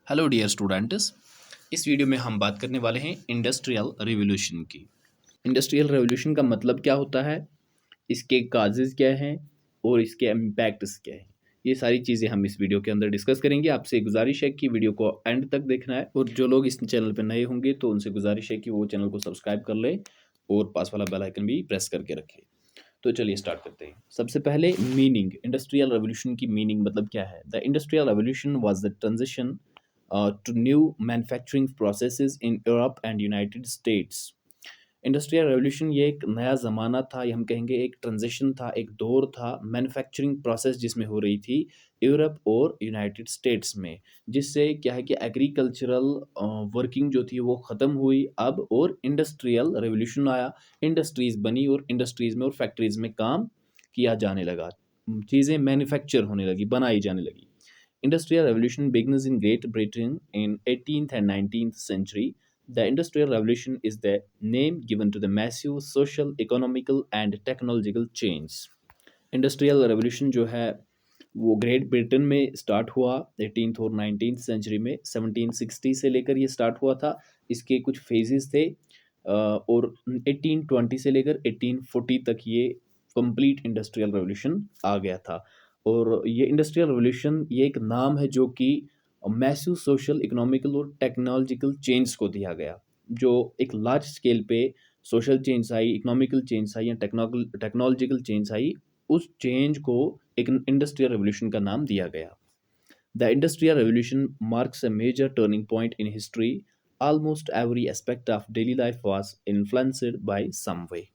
Hello dear students. इस video में हम बात करने वाले हैं इंडस्ट्रियल रिवॉल्यूशन की। इंडस्ट्रियल रिवॉल्यूशन का मतलब क्या होता है, इसके काजेज़ क्या हैं और इसके इम्पैक्ट्स क्या हैं। ये सारी चीज़ें हम इस वीडियो के अंदर डिस्कस करेंगे। आपसे गुजारिश है कि वीडियो को एंड तक देखना है, और जो लोग इस चैनल पर नए होंगे तो उनसे गुजारिश है कि वो चैनल को सब्सक्राइब कर लें और पास वाला बेल आइकन भी प्रेस करके रखें। तो चलिए स्टार्ट करते हैं। सबसे पहले मीनिंग, इंडस्ट्रियल रेवोल्यूशन की मीनिंग मतलब क्या है। The industrial revolution was the transition to new manufacturing processes in Europe and United States. Industrial revolution ये एक नया ज़माना था, या हम कहेंगे एक ट्रांजिशन था, एक दौर था मैन्युफैक्चरिंग प्रोसेस जिसमें हो रही थी यूरोप और यूनाइटेड स्टेट्स में। जिससे क्या है कि एग्रीकल्चरल वर्किंग जो थी वो ख़त्म हुई अब, और इंडस्ट्रियल रेवोल्यूशन आया। इंडस्ट्रीज़ बनी और इंडस्ट्रीज़ में और फैक्ट्रीज़ में काम किया जाने लगा, चीज़ें मैन्युफैक्चर होने लगी, बनाई जाने लगी। Industrial Revolution begins in Great Britain in 18th and 19th century. The Industrial Revolution is the name given to the massive social, economical and technological change. Industrial revolution जो है वो ग्रेट ब्रिटेन में start हुआ 18th और 19th century में। 1760 से लेकर ये स्टार्ट हुआ था। इसके कुछ फेजेस थे, और 1820 से लेकर 1840 तक ये कंप्लीट इंडस्ट्रियल रेवोल्यूशन आ गया था। और ये इंडस्ट्रियल रेवोल्यूशन ये एक नाम है जो कि मैसिव सोशल, इकोनॉमिकल और टेक्नोलॉजिकल चेंज को दिया गया। जो एक लार्ज स्केल पे सोशल चेंज आई, इकोनॉमिकल चेंज आई या टेक्नोलॉजिकल चेंज आई, उस चेंज को एक इंडस्ट्रियल रेवोल्यूशन का नाम दिया गया। The industrial revolution marks a major turning point in history. Almost every aspect of daily life was influenced by some way.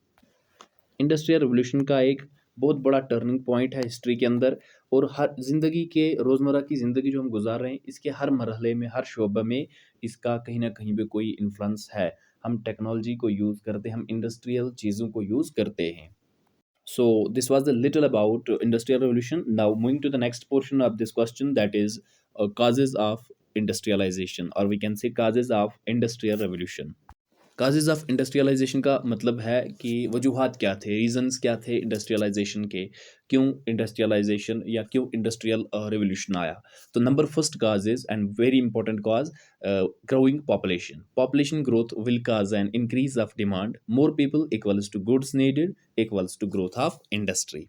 Industrial revolution का एक बहुत बड़ा टर्निंग पॉइंट है हिस्ट्री के अंदर, और हर ज़िंदगी के रोज़मर्रा की ज़िंदगी जो हम गुजार रहे हैं, इसके हर मरहले में, हर शोबे में इसका कहीं ना कहीं पे कोई इन्फ्लुएंस है। हम टेक्नोलॉजी को यूज़ करते हैं, हम इंडस्ट्रियल चीज़ों को यूज़ करते हैं। So this was a little about industrial revolution. Now moving to the next portion of this question, that is causes of industrialization, or we can say causes of industrial revolution. Causes of industrialisation का मतलब है कि वजूहात क्या थे, reasons क्या थे industrialisation के, क्यों इंडस्ट्रियलाइजेशन या क्यों इंडस्ट्रियल रेवोल्यूशन आया। तो number first cause is, and very important cause, growing population. Population growth will cause an increase of demand. More people equals to goods needed equals to growth of industry.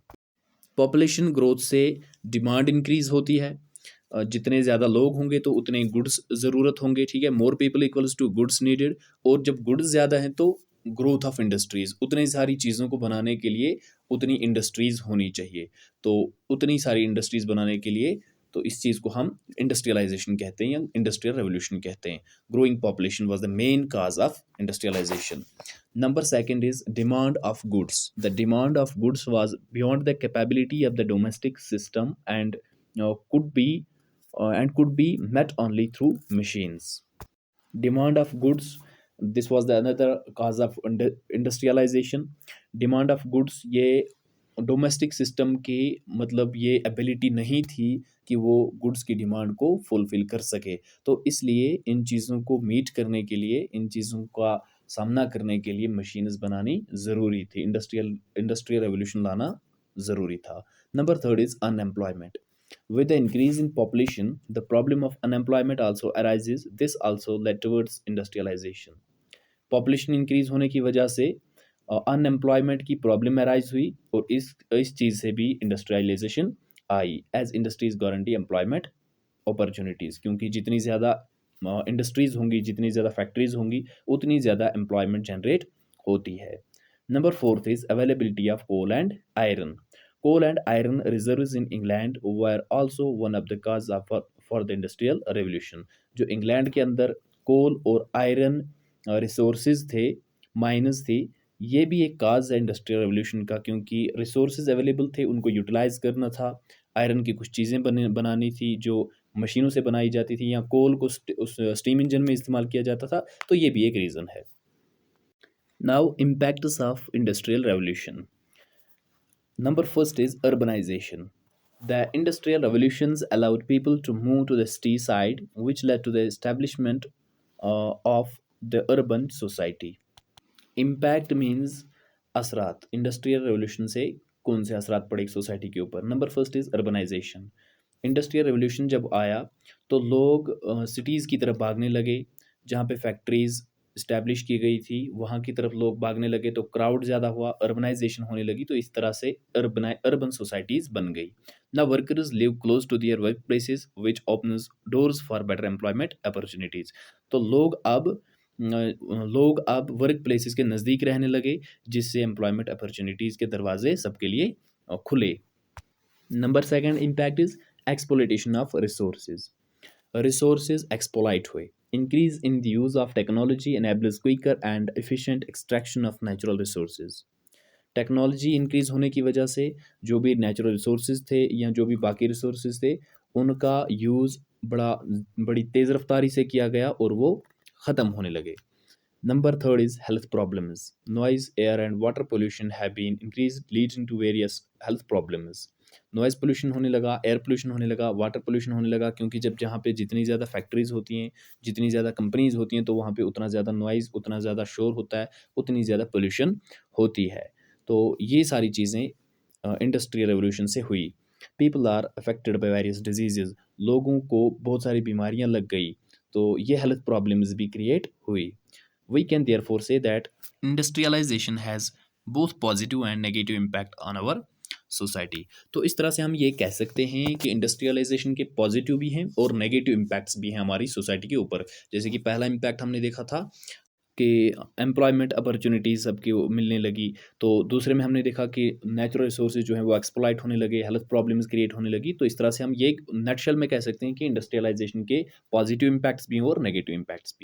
Population growth से demand increase होती है, जितने ज़्यादा लोग होंगे तो उतने goods ज़रूरत होंगे, ठीक है। More people equals to goods needed, और जब गुड्स ज़्यादा हैं तो ग्रोथ ऑफ इंडस्ट्रीज़, उतनी सारी चीज़ों को बनाने के लिए उतनी इंडस्ट्रीज़ होनी चाहिए। तो उतनी सारी इंडस्ट्रीज़ बनाने के लिए, तो इस चीज़ को हम इंडस्ट्रियलाइजेशन कहते हैं या इंडस्ट्रियल रेवोल्यूशन कहते हैं। Growing population was the main cause of industrialisation. Number second is demand of goods. The demand of goods was beyond the capability of the domestic system, and could be met only through machines. Demand of goods, this was the another cause of industrialization. Demand of goods, ये domestic system की मतलब ये ability नहीं थी कि वो goods की demand को फुलफिल कर सके। तो इसलिए इन चीज़ों को मीट करने के लिए, इन चीज़ों का सामना करने के लिए मशीन्स बनानी ज़रूरी थी, इंडस्ट्रियल रेवोल्यूशन लाना ज़रूरी था। Number third is unemployment. With the increase in population, the problem of unemployment also arises. This also led towards industrialization. Population increase होने की वजह से अनएम्प्लॉयमेंट की प्रॉब्लम अराइज हुई, और इस चीज़ से भी इंडस्ट्रियलाइजेशन आई, as industries guarantee employment opportunities. क्योंकि जितनी ज़्यादा इंडस्ट्रीज़ होंगी, जितनी ज़्यादा फैक्ट्रीज़ होंगी, उतनी ज़्यादा एम्प्लॉयमेंट जनरेट होती है। Number fourth is availability of coal and iron. Coal and iron reserves in England were also one of the cause of for the industrial revolution. जो इंग्लैंड के अंदर कोल और आयरन रिसोर्सेज थे, माइनस थी, ये भी एक काज है इंडस्ट्रियल रेवोल्यूशन का, क्योंकि रिसोर्सेज अवेलेबल थे, उनको यूटिलाइज करना था। आयरन की कुछ चीज़ें बनानी थी जो मशीनों से बनाई जाती थी, या कोल को उस स्टीम इंजन में इस्तेमाल किया जाता था। तो ये भी एक रीज़न है। Now impacts of industrial revolution. Number first is urbanization. The industrial revolutions allowed people to move to the city side, which led to the establishment of the urban society. Impact means असरात. Industrial revolution से कौन से असरात पड़े एक society के ऊपर. Number first is urbanisation. Industrial revolution जब आया तो लोग सिटीज़ की तरफ भागने लगे, जहाँ पे फैक्ट्रीज़ इस्टैब्लिश की गई थी, वहाँ की तरफ लोग भागने लगे तो क्राउड ज़्यादा हुआ, अर्बनाइज़ेशन होने लगी, तो इस तरह से अर्बन सोसाइटीज़ बन गई। Now workers live close to their work places which opens doors for better employment opportunities. तो लोग अब वर्क प्लेसेस के नज़दीक रहने लगे, जिससे एम्प्लॉयमेंट अपॉर्च्युनिटीज़ के दरवाजे सबके लिए खुले। Number second impact is exploitation of resources exploit हुए। Increase in the use of technology enables quicker and efficient extraction of natural resources. Technology increase होने की वजह से जो भी नेचुरल रिसोर्सेज थे या जो भी बाकी रिसोर्सेज थे, उनका यूज़ बड़ी तेज़ रफ्तारी से किया गया और वो ख़त्म होने लगे। Number third is health problems. Noise, air, and water pollution have been increased, leading to various health problems. Noise pollution होने लगा, एयर पोल्यूशन होने लगा, वाटर पोल्यूशन होने लगा, क्योंकि जब जहाँ पे जितनी ज़्यादा फैक्ट्रीज़ होती हैं, जितनी ज़्यादा कंपनीज़ होती हैं, तो वहाँ पे उतना ज़्यादा नॉइज़, उतना ज़्यादा शोर होता है, उतनी ज़्यादा पोल्यूशन होती है। तो ये सारी चीज़ें इंडस्ट्रियल रेवोल्यूशन से हुई। People are affected by various diseases. लोगों को बहुत सारी बीमारियाँ लग गई, तो ये हेल्थ प्रॉब्लम्स भी क्रिएट हुई। We can therefore say that industrialization has both positive and negative impact on our society. तो इस तरह से हम ये कह सकते हैं कि इंडस्ट्रियलाइजेशन के पॉजिटिव भी हैं और नेगेटिव इम्पैक्ट्स भी हैं हमारी सोसाइटी के ऊपर। जैसे कि पहला इम्पैक्ट हमने देखा था कि एम्प्लॉयमेंट अपॉर्चुनिटीज़ सबकी वो मिलने लगी, तो दूसरे में हमने देखा कि नेचुरल रिसोर्सेज जो हैं वो एक्सप्लॉइट होने लगे, हेल्थ प्रॉब्लम्स क्रिएट होने लगी। तो इस तरह से हम ये नटशेल में कह सकते हैं कि इंडस्ट्रियलाइजेशन के पॉजिटिव इम्पैक्ट्स भी हैं और नेगेटिव इम्पैक्ट्स भी हैं।